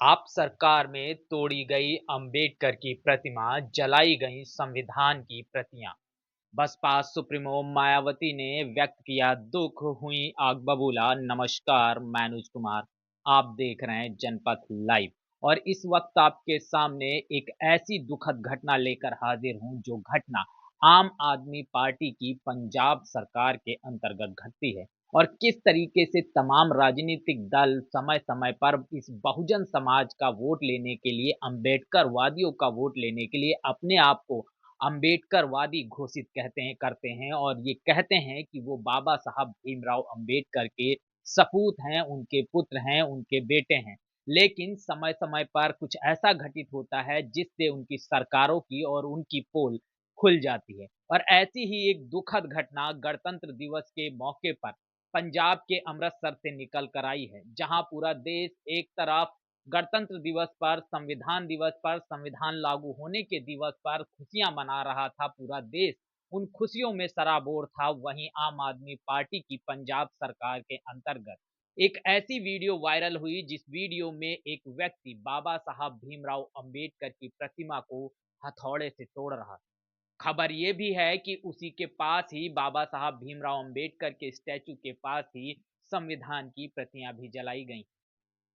आप सरकार में तोड़ी गई अंबेडकर की प्रतिमा, जलाई गई संविधान की प्रतियां। बसपा सुप्रीमो मायावती ने व्यक्त किया दुख, हुई आग बबूला। नमस्कार, मैं अनुज कुमार। आप देख रहे हैं जनपथ लाइव और इस वक्त आपके सामने एक ऐसी दुखद घटना लेकर हाजिर हूं, जो घटना आम आदमी पार्टी की पंजाब सरकार के अंतर्गत घटती है और किस तरीके से तमाम राजनीतिक दल समय समय पर इस बहुजन समाज का वोट लेने के लिए, अंबेडकर वादियों का वोट लेने के लिए अपने आप को अंबेडकरवादी घोषित कहते हैं करते हैं और ये कहते हैं कि वो बाबा साहब भीमराव अंबेडकर के सपूत हैं, उनके पुत्र हैं, उनके बेटे हैं। लेकिन समय-समय पर कुछ ऐसा घटित होता है जिससे उनकी सरकारों की और उनकी पोल खुल जाती है। और ऐसी ही एक दुखद घटना गणतंत्र दिवस के मौके पर पंजाब के अमृतसर से निकल कर आई है, जहां पूरा देश एक तरफ गणतंत्र दिवस पर, संविधान लागू होने के दिवस पर खुशियां मना रहा था। पूरा देश उन खुशियों में सराबोर था। वहीं आम आदमी पार्टी की पंजाब सरकार के अंतर्गत एक ऐसी वीडियो वायरल हुई, जिस वीडियो में एक व्यक्ति बाबा साहब भीमराव अंबेडकर की प्रतिमा को हथौड़े से तोड़ रहा था। खबर ये भी है कि उसी के पास ही, बाबा साहब भीमराव अंबेडकर के स्टैचू के पास ही, संविधान की प्रतियां भी जलाई गई।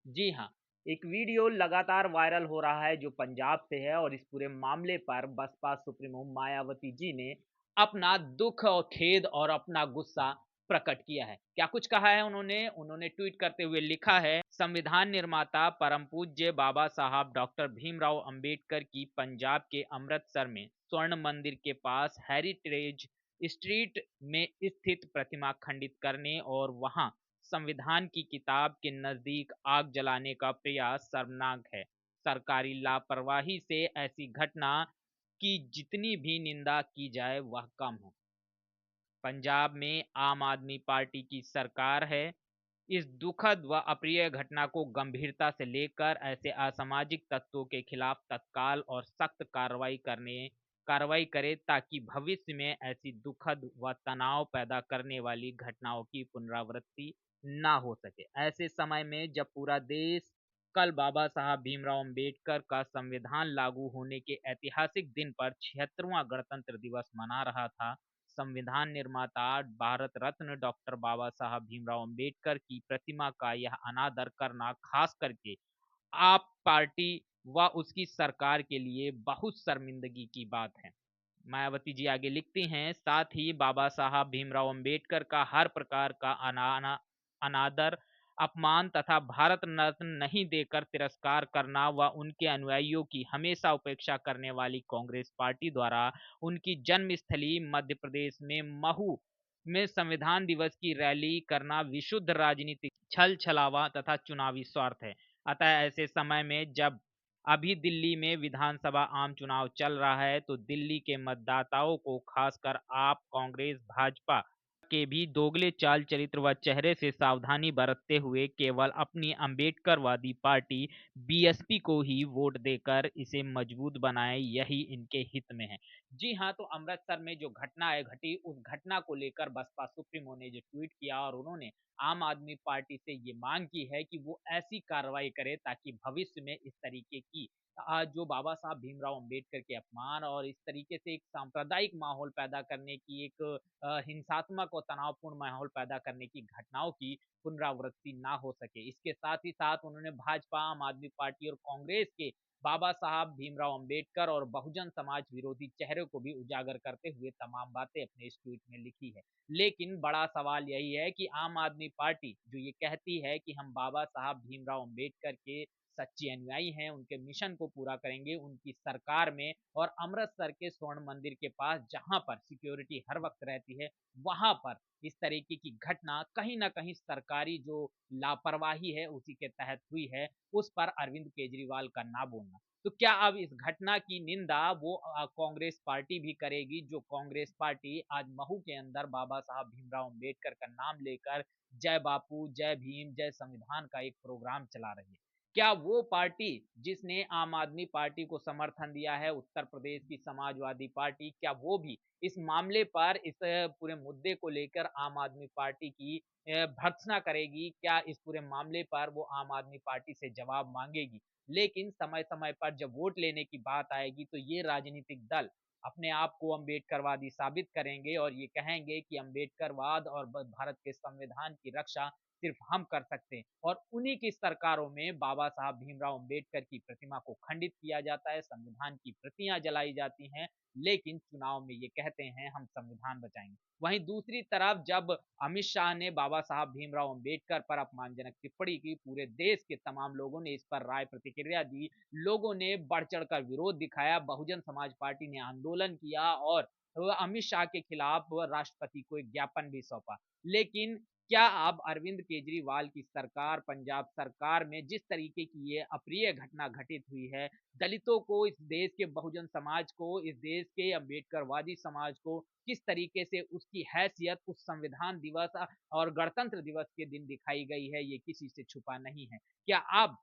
जी हाँ, एक वीडियो लगातार वायरल हो रहा है जो पंजाब से है और इस पूरे मामले पर बसपा सुप्रीमो मायावती जी ने अपना दुख और खेद और अपना गुस्सा प्रकट किया है। क्या कुछ कहा है उन्होंने ट्वीट करते हुए लिखा है, संविधान निर्माता परम पूज्य बाबा साहब डॉक्टर भीमराव अंबेडकर की पंजाब के अमृतसर में स्वर्ण मंदिर के पास हेरिटेज स्ट्रीट में स्थित प्रतिमा खंडित करने और वहां संविधान की किताब के नजदीक आग जलाने का प्रयास शर्मनाक है। सरकारी लापरवाही से ऐसी घटना की जितनी भी निंदा की जाए वह कम है। पंजाब में आम आदमी पार्टी की सरकार है। इस दुखद व अप्रिय घटना को गंभीरता से लेकर ऐसे असामाजिक तत्वों के खिलाफ तत्काल और सख्त कार्रवाई करे, ताकि भविष्य में ऐसी दुखद व तनाव पैदा करने वाली घटनाओं की पुनरावृत्ति ना हो सके। ऐसे समय में जब पूरा देश कल बाबा साहब भीमराव अंबेडकर का संविधान लागू होने के ऐतिहासिक दिन पर 76वां गणतंत्र दिवस मना रहा था, संविधान निर्माता भारत रत्न डॉक्टर बाबा साहब भीमराव अंबेडकर की प्रतिमा का यह अनादर करना खास करके आप पार्टी व उसकी सरकार के लिए बहुत शर्मिंदगी की बात है। मायावती जी आगे लिखती हैं, साथ ही बाबा साहब भीमराव अंबेडकर का हर प्रकार का अनादर, अपमान तथा भारत रत्न नहीं देकर तिरस्कार करना व उनके अनुयायियों की हमेशा उपेक्षा करने वाली कांग्रेस पार्टी द्वारा उनकी जन्मस्थली मध्य प्रदेश में महू में संविधान दिवस की रैली करना विशुद्ध राजनीतिक छल छलावा तथा चुनावी स्वार्थ है। अतः ऐसे समय में जब अभी दिल्ली में विधानसभा आम चुनाव चल रहा है, तो दिल्ली के मतदाताओं को, खासकर आप कांग्रेस भाजपा के भी दोगले चाल चरित्र व चेहरे से सावधानी बरतते हुए केवल अपनी अंबेडकरवादी पार्टी बीएसपी को ही वोट देकर इसे मजबूत बनाएं, यही इनके हित में है। जी हाँ, तो अमृतसर में जो घटना है घटी, उस घटना को लेकर बसपा सुप्रीमो ने जो ट्वीट किया और उन्होंने आम आदमी पार्टी से ये मांग की है कि वो ऐसी कार्रवाई करे ताकि भविष्य में इस तरीके की जो बाबा साहब भीमराव अंबेडकर के अपमान और इस तरीके से एक सांप्रदायिक माहौल पैदा करने की, एक हिंसात्मक और तनावपूर्ण माहौल पैदा करने की घटनाओं की पुनरावृत्ति ना हो सके। इसके साथ ही साथ उन्होंने भाजपा, आम आदमी पार्टी और कांग्रेस के बाबा साहब भीमराव अंबेडकर और बहुजन समाज विरोधी चेहरे को भी उजागर करते हुए तमाम बातें अपने इस ट्वीट में लिखी है। लेकिन बड़ा सवाल यही है कि आम आदमी पार्टी जो ये कहती है कि हम बाबा साहब भीमराव अंबेडकर के सच्चे अनुयायी हैं, उनके मिशन को पूरा करेंगे, उनकी सरकार में और अमृतसर के स्वर्ण मंदिर के पास जहां पर सिक्योरिटी हर वक्त रहती है, वहां पर इस तरीके की घटना कहीं ना कहीं सरकारी जो लापरवाही है उसी के तहत हुई है, उस पर अरविंद केजरीवाल का ना बोलना। तो क्या अब इस घटना की निंदा वो कांग्रेस पार्टी भी करेगी, जो कांग्रेस पार्टी आज महू के अंदर बाबा साहब भीमराव अंबेडकर का नाम लेकर जय बापू, जय भीम, जय संविधान का एक प्रोग्राम चला रही है? क्या वो पार्टी जिसने आम आदमी पार्टी को समर्थन दिया है, उत्तर प्रदेश की समाजवादी पार्टी, क्या वो भी इस मामले पर, इस पूरे मुद्दे को लेकर आम आदमी पार्टी की भर्त्सना करेगी, क्या इस पूरे मामले पर वो आम आदमी पार्टी से जवाब माँगेगी। लेकिन समय-समय पर जब वोट लेने की बात आएगी तो ये राजनीतिक दल अपने आप को अम्बेडकरवादी साबित करेंगे और ये कहेंगे कि अम्बेडकरवाद और भारत के संविधान की रक्षा सिर्फ हम कर सकते हैं और उन्हीं की सरकारों में बाबा साहब भीमराव अम्बेडकर की प्रतिमा को खंडित किया जाता है, संविधान की प्रतियां जलाई जाती हैं, लेकिन चुनाव में ये कहते हैं हम संविधान बचाएंगे। वहीं दूसरी तरफ जब अमित शाह ने बाबा साहब भीमराव अम्बेडकर पर अपमानजनक टिप्पणी की, पूरे देश के तमाम लोगों ने इस पर राय प्रतिक्रिया दी, लोगों ने बढ़ चढ़कर विरोध दिखाया, बहुजन समाज पार्टी ने आंदोलन किया और अमित शाह के खिलाफ राष्ट्रपति को एक ज्ञापन भी सौंपा। लेकिन क्या अब अरविंद केजरीवाल की सरकार, पंजाब सरकार में जिस तरीके की ये अप्रिय घटना घटित हुई है, दलितों को, इस देश के बहुजन समाज को, इस देश के अम्बेडकरवादी समाज को किस तरीके से उसकी हैसियत उस संविधान दिवस और गणतंत्र दिवस के दिन दिखाई गई है, ये किसी से छुपा नहीं है। क्या अब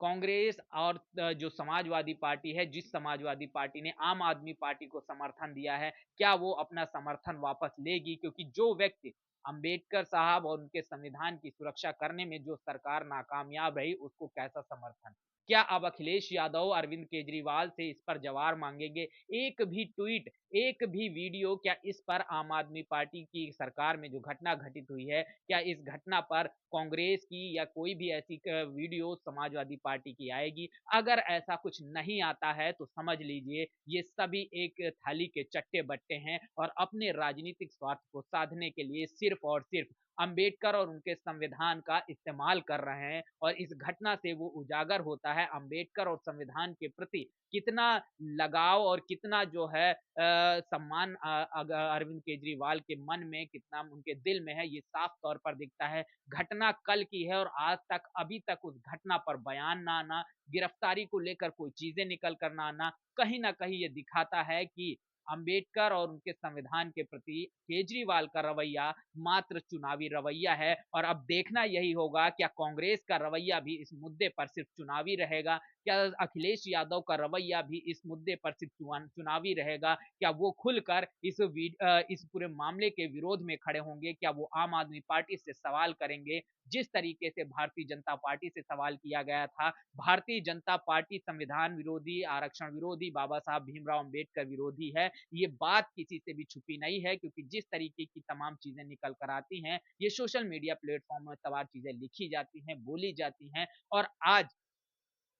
कांग्रेस और जो समाजवादी पार्टी है, जिस समाजवादी पार्टी ने आम आदमी पार्टी को समर्थन दिया है, क्या वो अपना समर्थन वापस लेगी? क्योंकि जो व्यक्ति अंबेडकर साहब और उनके संविधान की सुरक्षा करने में जो सरकार नाकामयाब रही, उसको कैसा समर्थन? क्या अब अखिलेश यादव अरविंद केजरीवाल से इस पर जवाब मांगेंगे? एक भी ट्वीट, एक भी वीडियो क्या इस पर आम आदमी पार्टी की सरकार में जो घटना घटित हुई है, क्या इस घटना पर कांग्रेस की या कोई भी ऐसी वीडियो समाजवादी पार्टी की आएगी? अगर ऐसा कुछ नहीं आता है तो समझ लीजिए ये सभी एक थाली के चट्टे-बट्टे हैं और अपने राजनीतिक स्वार्थ को साधने के लिए सिर्फ और सिर्फ अंबेडकर और उनके संविधान का इस्तेमाल कर रहे हैं और इस घटना से वो उजागर होता है अंबेडकर और संविधान के प्रति कितना लगाव और कितना जो है सम्मान अरविंद केजरीवाल के मन में, कितना उनके दिल में है, ये साफ तौर पर दिखता है। घटना कल की है और आज तक अभी तक उस घटना पर बयान ना आना, गिरफ्तारी को लेकर कोई चीजें निकल कर ना आना, कहीं न कहीं ये दिखाता है कि अंबेडकर और उनके संविधान के प्रति केजरीवाल का रवैया मात्र चुनावी रवैया है और अब देखना यही होगा क्या कांग्रेस का रवैया भी इस मुद्दे पर सिर्फ चुनावी रहेगा? क्या अखिलेश यादव का रवैया भी इस मुद्दे पर सिर्फ चुनावी रहेगा? क्या वो खुलकर इस पूरे मामले के विरोध में खड़े होंगे? क्या वो आम आदमी पार्टी से सवाल करेंगे? जिस तरीके से भारतीय जनता पार्टी से सवाल किया गया था, भारतीय जनता पार्टी संविधान विरोधी, आरक्षण विरोधी, बाबा साहब भीमराव अम्बेडकर विरोधी है, ये बात किसी से भी छुपी नहीं है क्योंकि जिस तरीके की तमाम चीजें निकल कर आती हैं, ये सोशल मीडिया प्लेटफॉर्म में तमाम चीजें लिखी जाती हैं, बोली जाती हैं और आज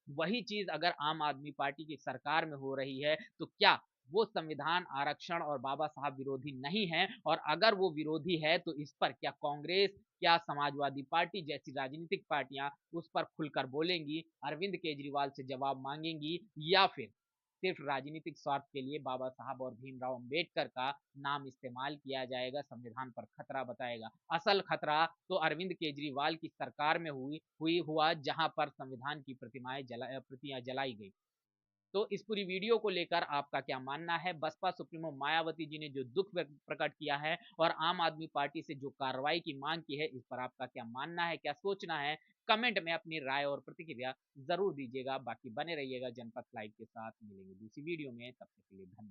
वही चीज अगर आम आदमी पार्टी की सरकार में हो रही है, तो क्या वो संविधान, आरक्षण और बाबा साहब विरोधी नहीं है? और अगर वो विरोधी है, तो इस पर क्या कांग्रेस, क्या समाजवादी पार्टी जैसी राजनीतिक पार्टियां उस पर खुलकर बोलेंगी, अरविंद केजरीवाल से जवाब मांगेंगी या फिर सिर्फ राजनीतिक स्वार्थ के लिए बाबा साहब और भीमराव अंबेडकर का नाम इस्तेमाल किया जाएगा, संविधान पर खतरा बताएगा। असल खतरा तो अरविंद केजरीवाल की सरकार में हुआ जहां पर संविधान की प्रतियां जलाई गई। तो इस पूरी वीडियो को लेकर आपका क्या मानना है? बसपा सुप्रीमो मायावती जी ने जो दुख प्रकट किया है और आम आदमी पार्टी से जो कार्रवाई की मांग की है, इस पर आपका क्या मानना है, क्या सोचना है? कमेंट में अपनी राय और प्रतिक्रिया जरूर दीजिएगा। बाकी बने रहिएगा जनपथ लाइव के साथ। मिलेंगे दूसरी वीडियो में, तब तक के लिए धन्यवाद।